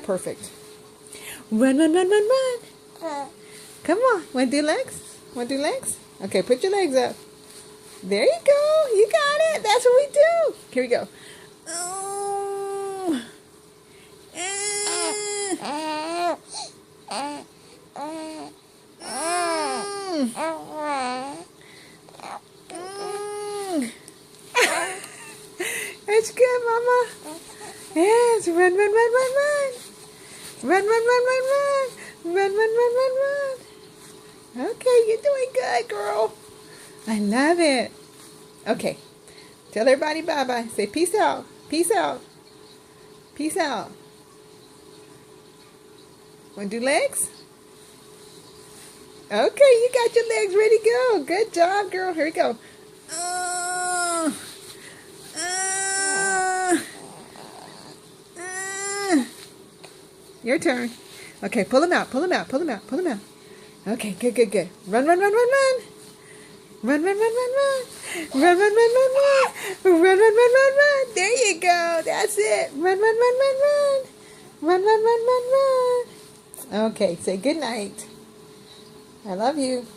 Perfect. Run, run, run, run, run. Come on. Want to do legs? Want to do legs? Okay, put your legs up. There you go. You got it. That's what we do. Here we go. Oh. That's good, Mama. Yes. Run, run, run, run, run. Run, run, run, run, run. Run, run, run, run, run. Okay, you're doing good, girl. I love it. Okay. Tell everybody bye-bye. Say peace out. Peace out. Peace out. Want to do legs? Okay, you got your legs ready to go. Good job, girl. Here we go. Your turn. Okay, pull them out. Pull them out. Pull them out. Pull them out. Okay, good, good, good. Run, run, run, run, run. Run, run, run, run, run. Run, run, run, run, run. Run, run, run, run, run. There you go. That's it. Run, run, run, run, run. Run, run, run, run, run. Okay, say good night. I love you.